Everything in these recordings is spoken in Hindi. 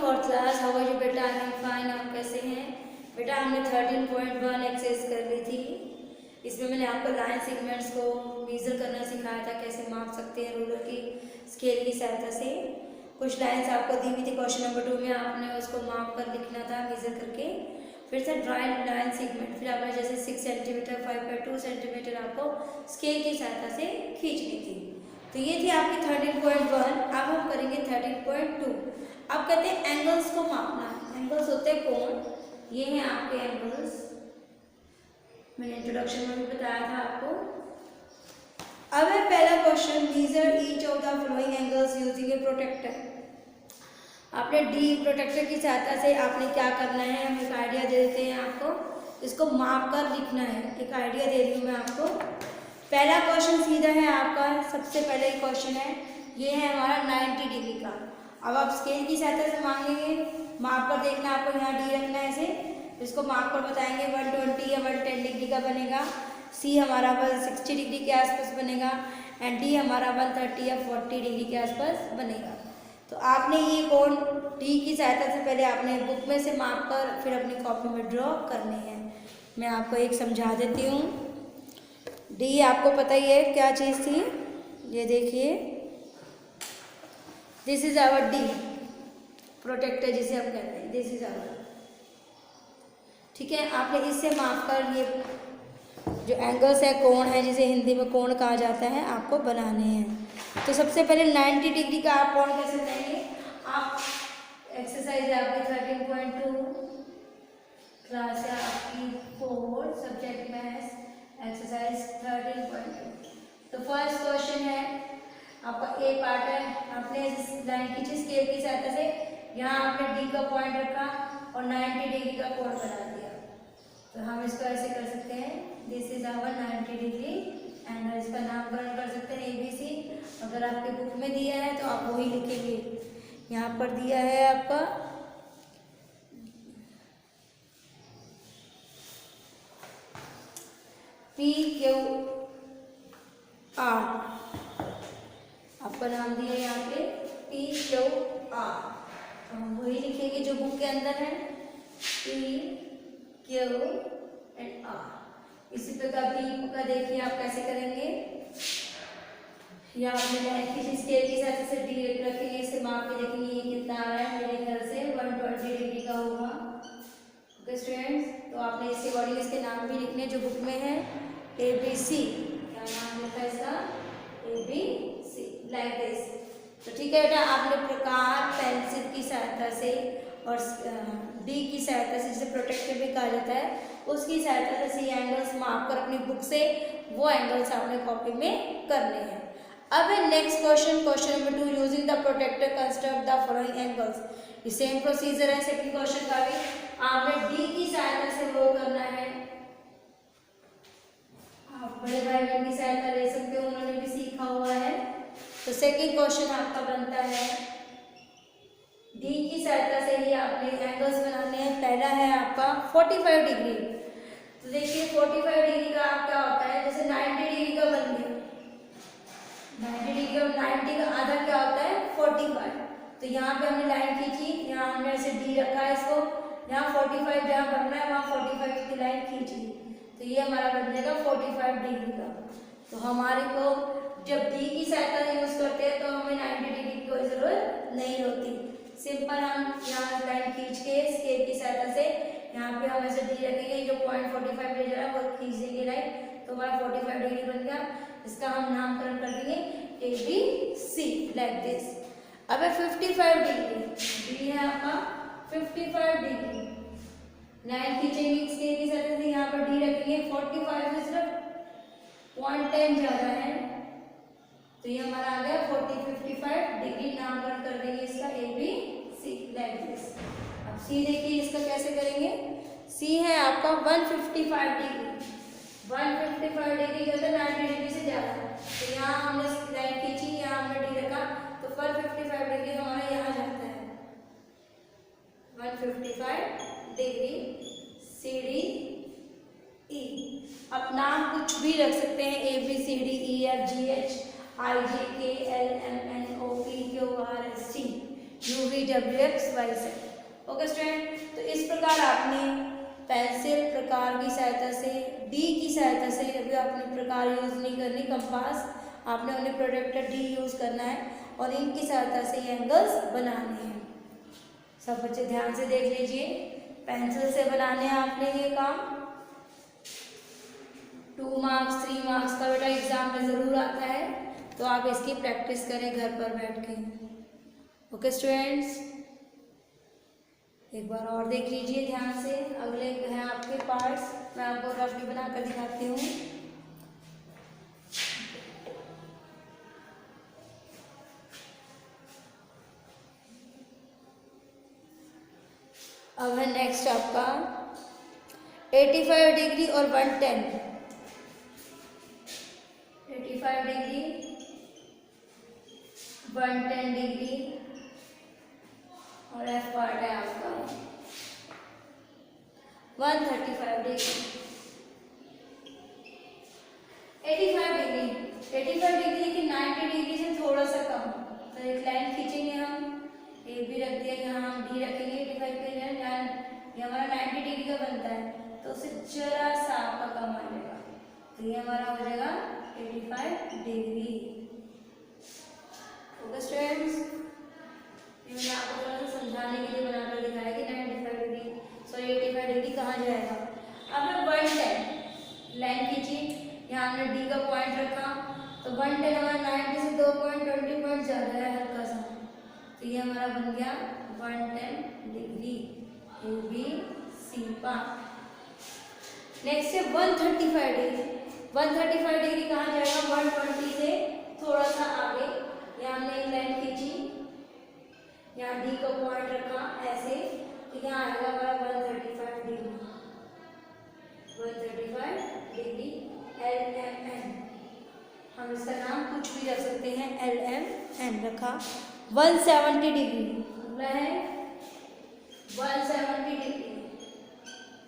Fourth class. How are you बेटा? I am fine. आप कैसे हैं बेटा? हमने 13.1 एक्सरसाइज कर ली थी। इसमें मैंने आपको लाइन सेगमेंट्स को मेजर करना सिखाया था, कैसे माप सकते हैं रूलर की स्केल की सहायता से। कुछ लाइन्स आपको दी हुई थी क्वेश्चन नंबर 2 में, आपने उसको माप कर लिखना था मेजर करके। फिर से ड्राइंग लाइन सेगमेंट, फिर आपने जैसे 6 सेंटीमीटर 5.2 सेंटीमीटर आपको स्केल की सहायता से खींचनी थी। तो ये थी आपकी 13.1। अब हम करेंगे 13.2। अब कहते हैं एंगल्स को मापना है। एंगल्स होते हैं कोण, ये हैं आपके एंगल्स। मैंने इंट्रोडक्शन में भी बताया था आपको। अब है पहला question, measure each of the following angles using a protractor. आपने डी प्रोटेक्टर की सहायता से आपने क्या करना है, हम एक आइडिया दे देते हैं आपको, इसको माप कर लिखना है। एक आइडिया दे रही हूँ मैं आपको। पहला क्वेश्चन सीधा है आपका, सबसे पहले क्वेश्चन है, ये है हमारा 90 डिग्री का। अब आप स्केल की सहायता से मांगेंगे, माप कर देखना, आपको यहाँ डी रखना है ऐसे, इसको माप कर बताएंगे 120 या 110 डिग्री का बनेगा। सी हमारा 160 डिग्री के आसपास बनेगा एंड डी हमारा 130 या 40 डिग्री के आसपास बनेगा। तो आपने ये कोण डी की सहायता से पहले आपने बुक में से माप कर फिर अपनी कॉपी में ड्रॉ करने हैं। मैं आपको एक समझा देती हूँ। डी आपको पता ही है क्या चीज़ थी, ये देखिए, this is our the protractor जिसे हम कहते हैं, दिस इज आवर। ठीक है, आपने इससे माप कर ये जो एंगल्स है, कोण है, जिसे हिंदी में कोण कहा जाता है, आपको बनाने हैं। तो सबसे पहले 90 डिग्री का आप कोण कैसे बनाएंगे? आप एक्सरसाइज है आपकी 13.2 क्लास है आपकी 4 सब्जेक्ट मैथ्स एक्सरसाइज 13.2। तो फर्स्ट क्वेश्चन है आपका, ए पार्ट है, आपने इस लाइन खींची स्केल की सहायता से, यहाँ आपने डी का पॉइंट रखा और 90 डिग्री का कोण बना दिया। तो हम इसको ऐसे कर सकते हैं, this is our 90 degree angle. इसका नामकरण कर सकते हैं ABC। अगर आपके बुक में दिया है तो आप वही लिखेंगे। यहाँ पर दिया है आपका PQR, आपका नाम दिया है यहाँ पे PQR, तो हम वही लिखेंगे जो बुक के अंदर है, PQR। इसी प्रकार बी का देखिए आप कैसे करेंगे, या आपने लाइन की स्केल की सहायता से डी रखेंगे, इसे माप के देखेंगे ये कितना आ रहा है, मेरे ख्याल से 120 डिग्री का होगा। ओके स्टूडेंट्स, तो आपने इसके अकॉर्डिंग इसके नाम भी लिखने जो बुक में है, ABC। क्या नाम लिखा है इसका? ABC, like this. तो ठीक है बेटा, आपने प्रकार पेंसिल की सहायता से और डी की सहायता से, जिसे प्रोटेक्टर भी कहा जाता है, उसकी सहायता से सी एंगल्स माप कर अपनी बुक से वो एंगल्स आपने कॉपी में करने हैं। अब है next question, question number 2, using the protractor construct the following angles. ये सेम प्रोसीजर है सेकंड क्वेश्चन का भी, आपने डी की सहायता से वो करना है। आप बड़े भाई बहन की सहायता ले सकते हो, उन्होंने भी सीखा हुआ है। तो सेकंड क्वेश्चन आपका बनता है, डी की सहायता से ही आपने एंगल्स बनाने हैं। पहला है आपका 45 डिग्री। तो देखिए 45 डिग्री का आप क्या होता है, जैसे 90 डिग्री का बन गया, 90 डिग्री का 90 का आधा क्या होता है 45। तो यहाँ पे हमने लाइन खींची, यहाँ हमने ऐसे डी रखा है इसको, यहाँ 45 जहाँ बनना है वहाँ 45 की लाइन खींच ली, तो ये हमारा बन जाएगा 45 डिग्री का। तो हमारे को जब डी की सहायता यूज करते हैं तो हमें 90 डिग्री की कोई जरूरत नहीं होती। सिंपल हम यहाँ लाइन खींच के स्केल की सहायता से यहाँ पे हम ऐसे डी रखेंगे, जो पॉइंट 45 ले जा रहा है वो खींच देंगे लाइन, तो हमारा 45 डिग्री बन गया। इसका हम नामकरण कर देंगे ABC, लाइक दिस। अब है 55 डिग्री, डी है आपका 55 डिग्री, लाइन खींचेंगे स्केल की सहायता से, यहाँ पर डी रखेंगे, 45 से सिर्फ 0.10 ज्यादा है, तो ये हमारा आ गया 55 डिग्री। नामकरण कर देंगे इसका ABC, लाइक दिस। अब सी देखिए इसका कैसे करेंगे, सी है आपका 155 डिग्री, 155 डिग्री के अंदर 90 डिग्री से ज्यादा, तो यहाँ हमने लाइन खींची, यहाँ हमने डी रखा, तो 155 डिग्री हमारा यहाँ जाता है, 155 डिग्री CD E। अब नाम कुछ भी रख सकते हैं, ABCDEFGHIJKLMNOPQRST, UVWXYZ। ओके स्टूडेंट, तो इस प्रकार आपने पेंसिल प्रकार की सहायता से, डी की सहायता से, अभी आपने प्रकार यूज नहीं करनी, कंपास आपने उन्हें प्रोडक्टर डी यूज करना है और इनकी सहायता से ये एंगल्स बनाने हैं। सब बच्चे ध्यान से देख लीजिए, पेंसिल से बनाने हैं आपने ये काम। 2 मार्क्स 3 मार्क्स का बेटा एग्जाम में जरूर आता है, तो आप इसकी प्रैक्टिस करें घर पर बैठ के। ओके स्टूडेंट्स, एक बार और देख लीजिए ध्यान से, अगले हैं आपके पार्ट्स, मैं आपको रफली बनाकर दिखाती हूँ। अब है नेक्स्ट आपका 85 डिग्री और 110। 85 डिग्री 110 डिग्री और एफ पार्ट है आपका 135 डिग्री। 85 डिग्री 85 डिग्री की 90 डिग्री से थोड़ा सा कम, तो एक लाइन खींचेंगे हम, ए भी रख दिया, यहाँ हम डी रखेंगे 85 के लिए, ये हमारा 90 डिग्री का बनता है, तो उससे जरा सा आपका कम आ जाएगा, तो ये हमारा हो जाएगा 85 डिग्री। ओके स्टूडेंट्स, ये मैंने आपको थोड़ा सा समझाने के लिए बनाकर दिखाया कि 95 डिग्री सॉरी 85 डिग्री कहाँ जाएगा। अब मैं 110 लाइन खींची, यहाँ हमने डी का पॉइंट रखा, तो 110 हमारा 90 से 2 पॉइंट 20 पॉइंट ज़्यादा है हल्का सा, तो ये हमारा बन गया 110 degree A B C part. Next है 135 डिग्री। 135 डिग्री कहाँ जाएगा, 120 से थोड़ा सा आगे, यहाँ हमने एक लाइन खींची, यहाँ डी का पॉइंट रखा ऐसे, तो यहाँ आएगा हमारा 135 डिग्री। 135 डिग्री LMN, हम इसका नाम कुछ भी रख सकते हैं, LMN रखा। 170 डिग्री अगला है 170 डिग्री,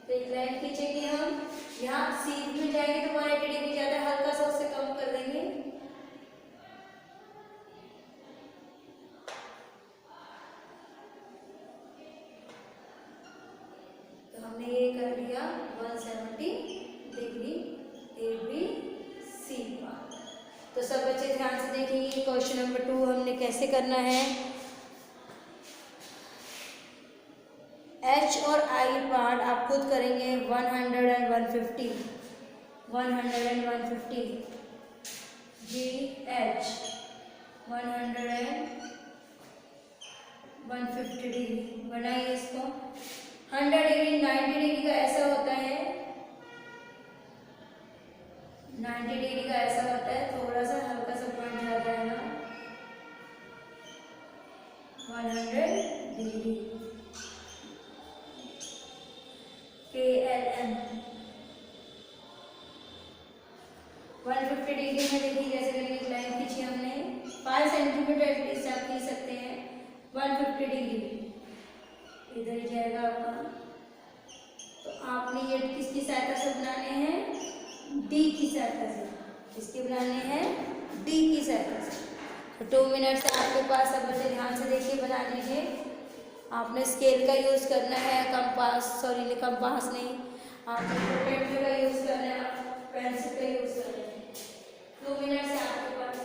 तो एक लाइन खींचेंगे हम, यहाँ सी में जाएंगे तो 180 डिग्री जाता है, हल्का सा उससे कम कर देंगे, तो हमने ये कर लिया 170 degree A B C part. तो सब बच्चे ध्यान से देखेंगे, क्वेश्चन नंबर 2 हमने कैसे करना है। एच और आई पार्ट आप खुद करेंगे 100 and 150, 100 and 150, ji H 100 and 150 degree बनाइए इसको। 100 डिग्री 90 डिग्री का ऐसा होता है, 90 डिग्री का ऐसा होता है, थोड़ा सा हल्का सा पॉइंट ज़्यादा है ना, 100 डिग्री KLM। 150 डिग्री में देखिए कैसे करेंगे, एक लाइन खींची हमने, 5 सेंटीमीटर एटलीस्ट आप खींच सकते हैं। 150 डिग्री इधर ही जाएगा आपका, तो आपने ये किसकी सहायता से बनाने हैं, डी की सहायता से, किसके बनाने हैं, डी की सहायता से। तो 2 मिनट से आपके पास, सब बच्चे ध्यान से देखिए, बना लीजिए। आपने स्केल का यूज़ करना है, कंपास नहीं, आपने प्रोट्रैक्टर का यूज़ करना है, पेंसिल का यूज़ करना है। 2 मिनट से आपके पास।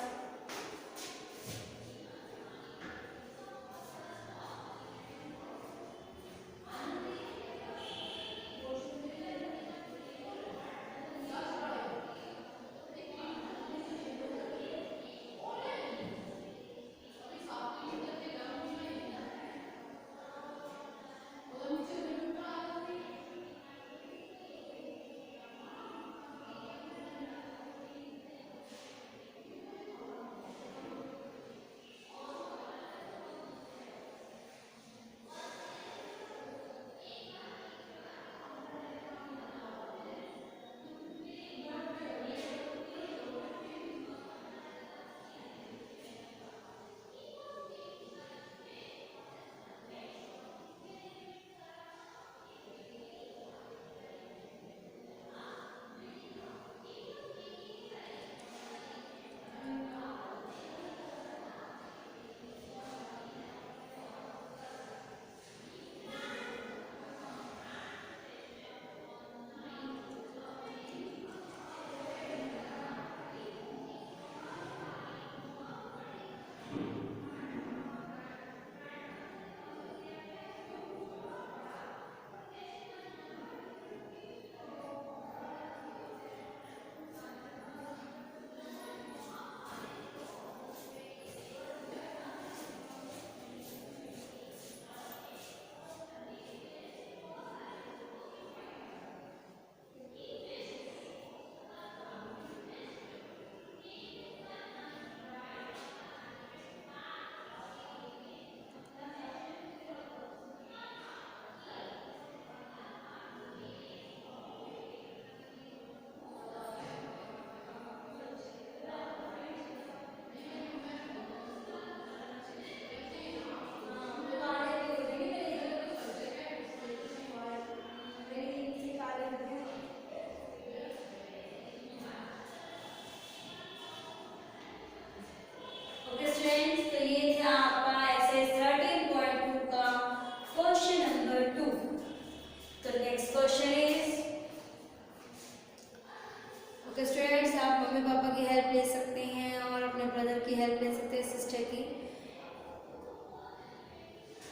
मम्मी पापा की हेल्प ले सकते हैं और अपने ब्रदर की हेल्प ले सकते हैं, सिस्टर की।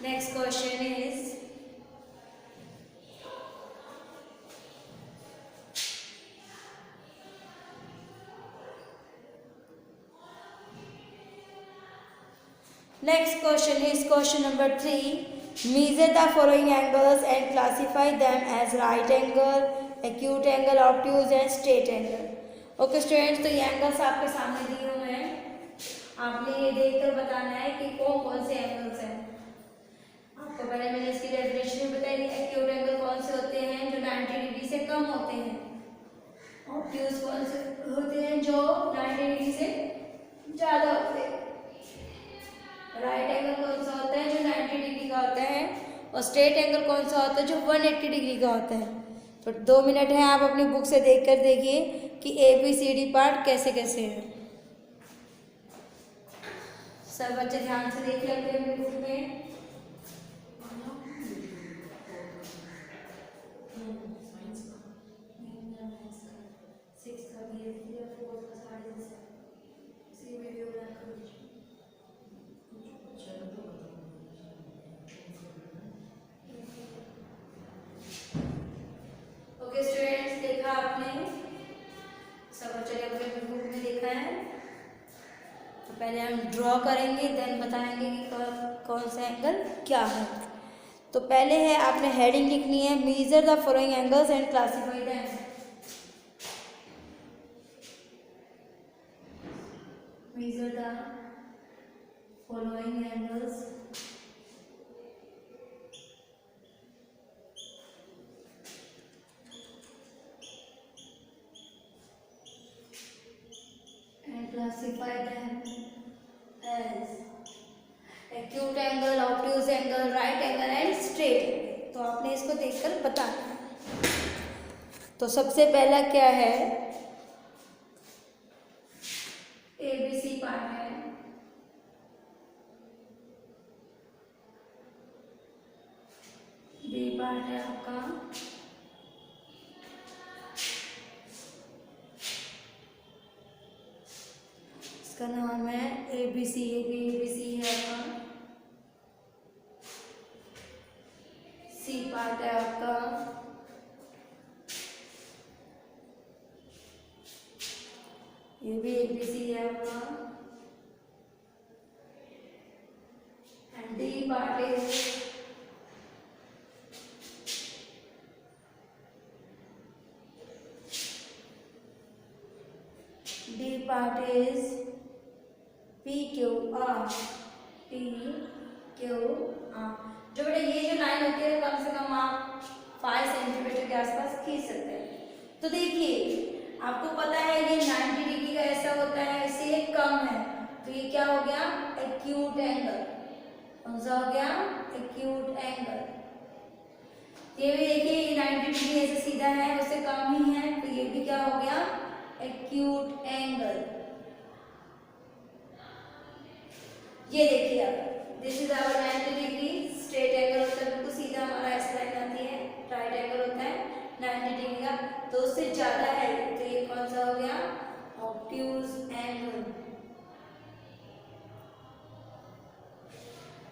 Next question is next question is question number 3. Measure the following angles and classify them as right angle, acute angle, obtuse and straight angle. Okay students, तो ये एंगल्स आपके सामने दिए हुए हैं। आपने ये देखकर बताना है कि कौन कौन से एंगल्स हैं। आपको पहले मैंने इसकी डेफिनेशन भी बताई थी। एक्यूट एंगल कौन से होते हैं? जो 90 डिग्री से कम होते हैं। ऑब्ट्यूज कौन से होते हैं? जो 90 डिग्री से ज़्यादा होते हैं। राइट एंगल कौन सा होता है? जो 90 डिग्री का होता है। और स्ट्रेट एंगल कौन सा होता है? जो 180 डिग्री का होता है। तो 2 मिनट है, आप अपनी बुक से देखकर देखिए कि ABCD पार्ट कैसे कैसे है। सब बच्चे ध्यान से देख लेते हैं अपनी बुक में। ओके स्टूडेंट्स, देखा आपने? सब बच्चों ने अपने बुक में देखा है। तो पहले हम ड्रॉ करेंगे, देन बताएंगे कि कौन सा एंगल क्या है। तो पहले है, आपने हेडिंग लिखनी है, measure the following angles and classify them. Measure the following angles and classify them as acute angle, obtuse angle, right angle and straight angle। तो आपने इसको देखकर बताना है। तो सबसे पहला क्या है? ABC पार्ट है। B पार्ट है आपका। इसका नाम है ABC। ये भी ABC है आपका। C पार्ट है आपका। ये भी ABC है आपका। एंड D पार्ट है D part is PQR। PQR। जो बेटा ये जो लाइन होती है कम से कम आप 5 सेंटीमीटर के आसपास खींच सकते हैं। तो देखिए, आपको पता है ये 90 डिग्री का ऐसा होता है, इससे ये कम है। तो ये क्या हो गया? Acute angle. कौन सा हो गया? Acute angle. ये भी देखिए, ये 90 डिग्री ऐसे सीधा है, उससे कम ही है, तो ये भी क्या हो गया? Acute angle. ये देखिए आप, this is our 90 degree. Straight angle होता है बिल्कुल सीधा, हमारा ऐसा लाइन आती है। राइट एंगल होता है 90 डिग्री का, तो उससे ज्यादा है, तो ये कौन सा हो गया? Obtuse angle.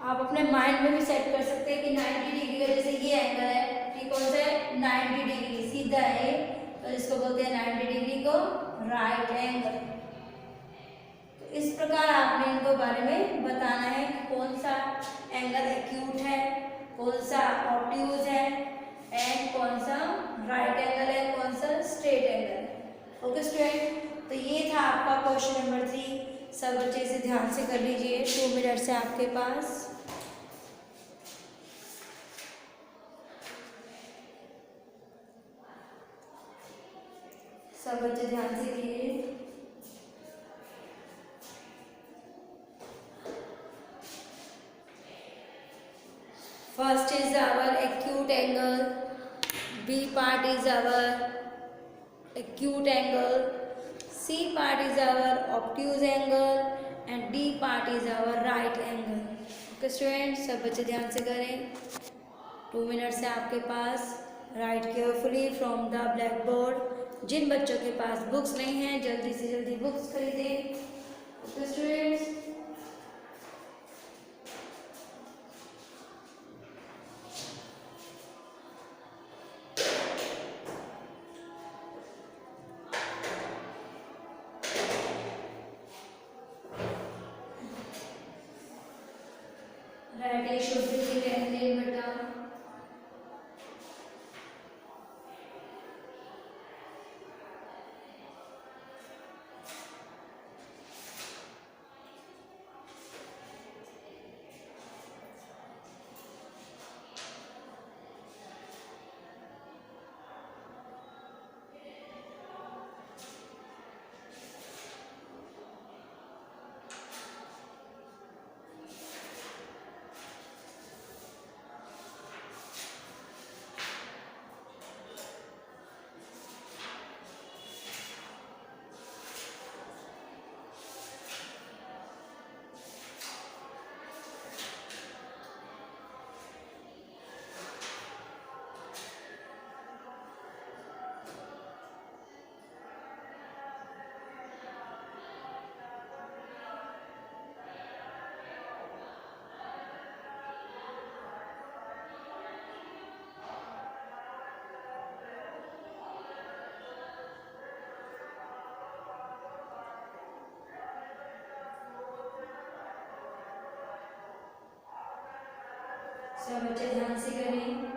आप अपने माइंड में भी सेट कर सकते हैं कि 90 डिग्री का, जैसे ये एंगल है, ये कौन सा है? 90 डिग्री सीधा है, तो इसको बोलते हैं 90 डिग्री को राइट एंगल। तो इस प्रकार आपने इनको बारे में बताना है कि कौन सा एंगल एक्यूट है, कौन सा ऑब्ट्यूज है एंड कौन सा राइट एंगल है, कौन सा स्ट्रेट एंगल है। ओके स्टूडेंट, तो ये था आपका क्वेश्चन नंबर 3। सब बच्चे इसे ध्यान से कर लीजिए। 2 मिनट से आपके पास। सब बच्चे ध्यान से कीजिए। First is our acute angle, B part is our acute angle, C part is our obtuse angle and D part is our right angle। Okay student, सब बच्चे ध्यान से करें। 2 मिनट से आपके पास। Write carefully from the blackboard. जिन बच्चों के पास बुक्स नहीं हैं जल्दी से जल्दी बुक्स खरीदें। Okay students, writing should be written in beta। सब बच्चे ध्यान से करें।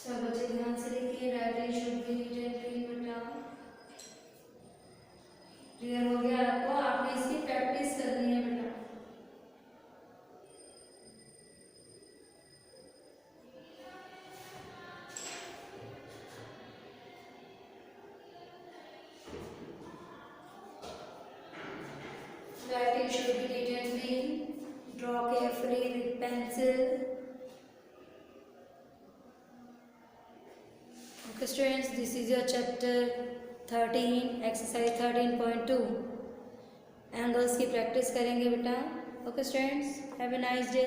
सब बच्चे ध्यान से लिखिए। Writing should be neat and clean बेटा। क्लियर हो गया आपको? आपने इसकी प्रैक्टिस करनी है बेटा। Writing should be neat and clean. Draw carefully with pencil. Okay students, this is your chapter 13, exercise 13.2. Angles की प्रैक्टिस करेंगे बेटा। Okay students, have a nice day.